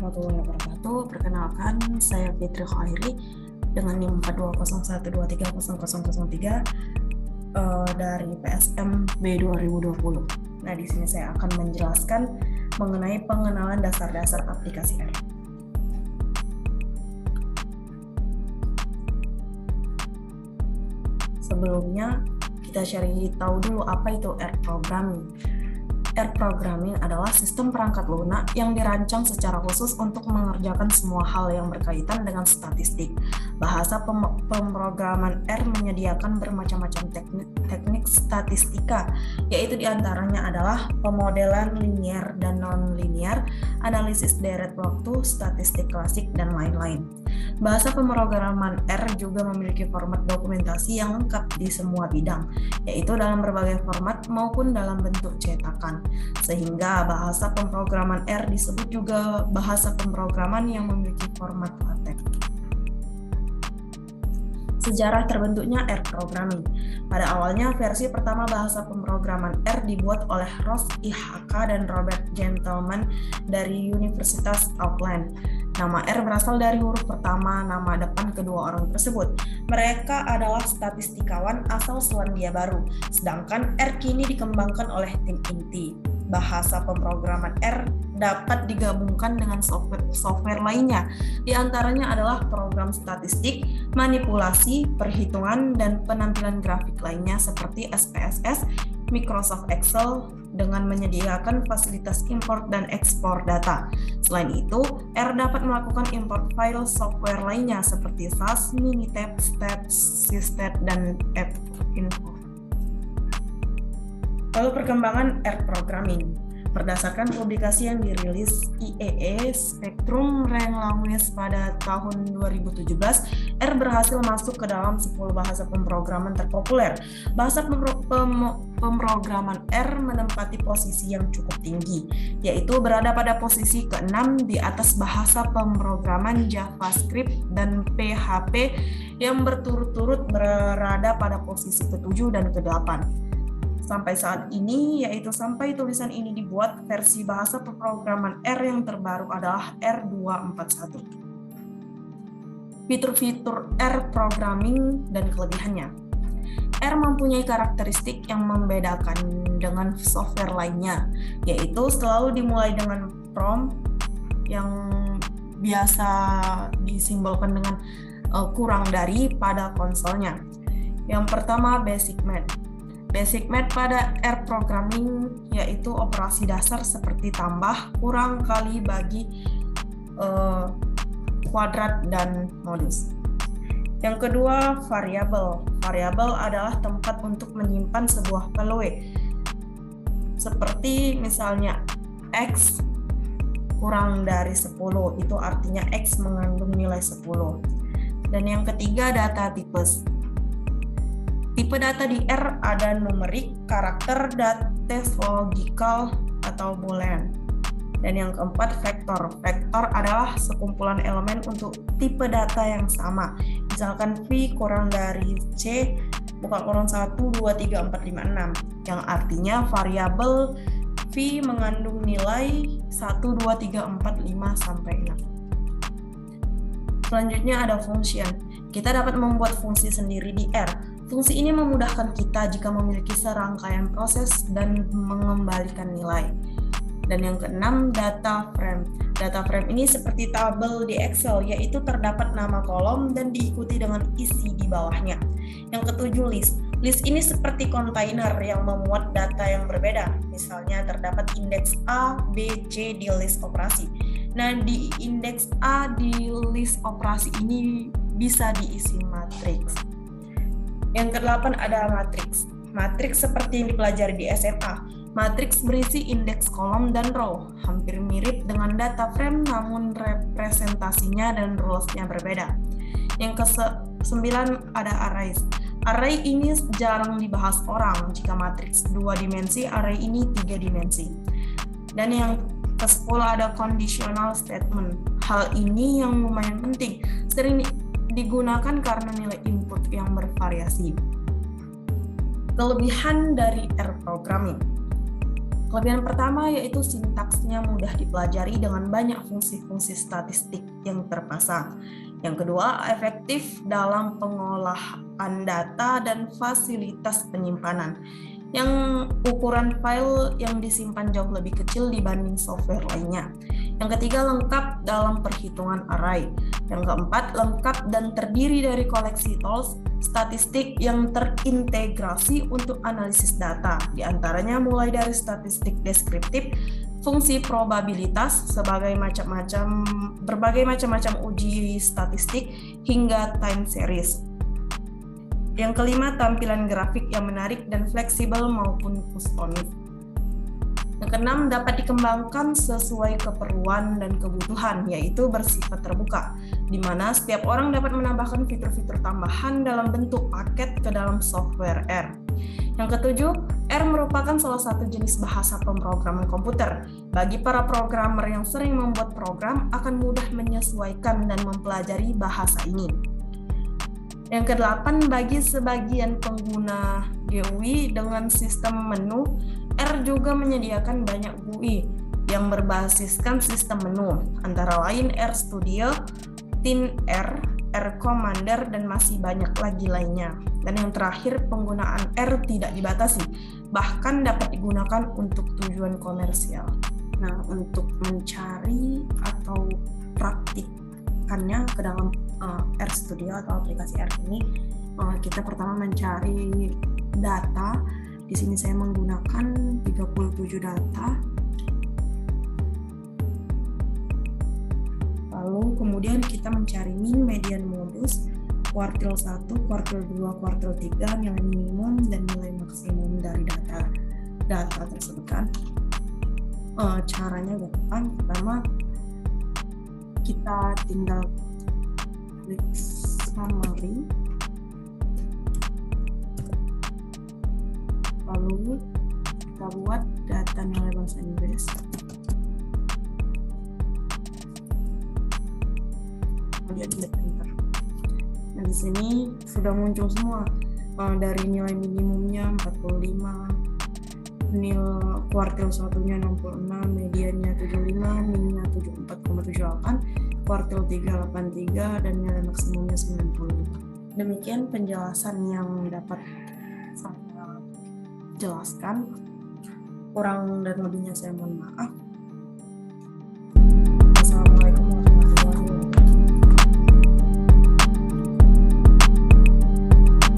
warahmatullahi wabarakatuh. Perkenalkan, saya Fitri Khairi dengan NIM 4201230003 dari PSM B 2020. Nah, di sini saya akan menjelaskan mengenai pengenalan dasar-dasar aplikasi R. Sebelumnya, kita cari tahu dulu apa itu R programming. R programming adalah sistem perangkat lunak yang dirancang secara khusus untuk mengerjakan semua hal yang berkaitan dengan statistik. Bahasa pemrograman R menyediakan bermacam-macam teknik statistika, yaitu diantaranya adalah pemodelan linier dan non-linier, analisis deret waktu, statistik klasik, dan lain-lain. Bahasa pemrograman R juga memiliki format dokumentasi yang lengkap di semua bidang, yaitu dalam berbagai format maupun dalam bentuk cetakan. Sehingga bahasa pemrograman R disebut juga bahasa pemrograman yang memiliki format LaTeX. Sejarah terbentuknya R programming. Pada awalnya, versi pertama bahasa pemrograman R dibuat oleh Rolf IHK dan Robert Gentleman dari Universitas Auckland. Nama R berasal dari huruf pertama nama depan kedua orang tersebut. Mereka adalah statistikawan asal Selandia Baru, sedangkan R kini dikembangkan oleh tim inti. Bahasa pemrograman R dapat digabungkan dengan software lainnya. Di antaranya adalah program statistik, manipulasi, perhitungan, dan penampilan grafik lainnya seperti SPSS, Microsoft Excel, dengan menyediakan fasilitas import dan ekspor data. Selain itu, R dapat melakukan import file software lainnya seperti SAS, Minitab, Stats, Systat, dan AppInfo. Lalu perkembangan R programming. Berdasarkan publikasi yang dirilis IEEE Spectrum Rank Language pada tahun 2017, R berhasil masuk ke dalam 10 bahasa pemrograman terpopuler. Bahasa pemrograman R menempati posisi yang cukup tinggi, yaitu berada pada posisi ke-6 di atas bahasa pemrograman JavaScript dan PHP yang berturut-turut berada pada posisi ke-7 dan ke-8. Sampai saat ini, yaitu sampai tulisan ini dibuat, versi bahasa pemrograman R yang terbaru adalah R241. Fitur-fitur R programming dan kelebihannya. R mempunyai karakteristik yang membedakan dengan software lainnya, yaitu selalu dimulai dengan prompt yang biasa disimbolkan dengan kurang dari pada konsolnya. Yang pertama, Basic Math. Basic Math pada R programming yaitu operasi dasar seperti tambah, kurang, kali, bagi, kuadrat, dan modus. Yang kedua, variabel. Variabel adalah tempat untuk menyimpan sebuah value. Seperti misalnya X kurang dari 10, itu artinya X mengandung nilai 10. Dan yang ketiga, data types. Tipe data di R ada numerik, karakter, dates, logical, atau boolean. Dan yang keempat, vektor. Vektor adalah sekumpulan elemen untuk tipe data yang sama. Misalkan V kurang dari C, buka kurung 1, 2, 3, 4, 5, 6. Yang artinya variabel V mengandung nilai 1, 2, 3, 4, 5, sampai 6. Selanjutnya ada function. Kita dapat membuat fungsi sendiri di R. Fungsi ini memudahkan kita jika memiliki serangkaian proses dan mengembalikan nilai. Dan yang keenam, data frame. Data frame ini seperti tabel di Excel, yaitu terdapat nama kolom dan diikuti dengan isi di bawahnya. Yang ketujuh, list. List ini seperti kontainer yang memuat data yang berbeda. Misalnya terdapat indeks A, B, C di list operasi. Nah, di indeks A di list operasi ini bisa diisi matriks. Yang ke-8 ada matriks. Matriks seperti yang dipelajari di SMA. Matriks berisi indeks kolom dan row, hampir mirip dengan data frame namun representasinya dan rules-nya berbeda. Yang ke-9 ada arrays. Array ini jarang dibahas orang. Jika matriks 2 dimensi, array ini 3 dimensi. Dan yang ke-10 ada conditional statement. Hal ini yang lumayan penting, sering digunakan karena nilai input yang bervariasi. Kelebihan dari R programming. Kelebihan pertama yaitu sintaksnya mudah dipelajari dengan banyak fungsi-fungsi statistik yang terpasang. Yang kedua, efektif dalam pengolahan data dan fasilitas penyimpanan. Yang ukuran file yang disimpan jauh lebih kecil dibanding software lainnya. Yang ketiga, lengkap dalam perhitungan array. Yang keempat, lengkap dan terdiri dari koleksi tools statistik yang terintegrasi untuk analisis data. Di antaranya mulai dari statistik deskriptif, fungsi probabilitas, berbagai macam-macam uji statistik, hingga time series. Yang kelima, tampilan grafik yang menarik dan fleksibel maupun kustomis. Yang keenam, dapat dikembangkan sesuai keperluan dan kebutuhan, yaitu bersifat terbuka, di mana setiap orang dapat menambahkan fitur-fitur tambahan dalam bentuk paket ke dalam software R. Yang ketujuh, R merupakan salah satu jenis bahasa pemrograman komputer. Bagi para programmer yang sering membuat program, akan mudah menyesuaikan dan mempelajari bahasa ini. Yang kedelapan, bagi sebagian pengguna GUI dengan sistem menu, R juga menyediakan banyak GUI yang berbasiskan sistem menu, antara lain R Studio, ThinR, R Commander, dan masih banyak lagi lainnya. Dan yang terakhir, penggunaan R tidak dibatasi, bahkan dapat digunakan untuk tujuan komersial. Nah, untuk mencari atau praktikannya ke dalam R Studio atau aplikasi R ini, kita pertama mencari data. Di sini saya menggunakan 37 data. Lalu kemudian kita mencari min, median, modus, kuartil 1, kuartil 2, kuartil 3, nilai minimum dan nilai maksimum dari data tersebut kan. Caranya gampang. Pertama, kita tinggal klik summary, lalu kita buat data nilai bahasa Inggris. Kemudian klik enter. Nah, di sini sudah muncul semua, dari nilai minimumnya 45, nilai kuartil 1-nya 66, mediannya 75, minnya 74,78, kuartil 3 83, dan nilai maksimumnya 95. Demikian penjelasan yang dapat saya jelaskan. Kurang dan lebihnya saya mohon maaf.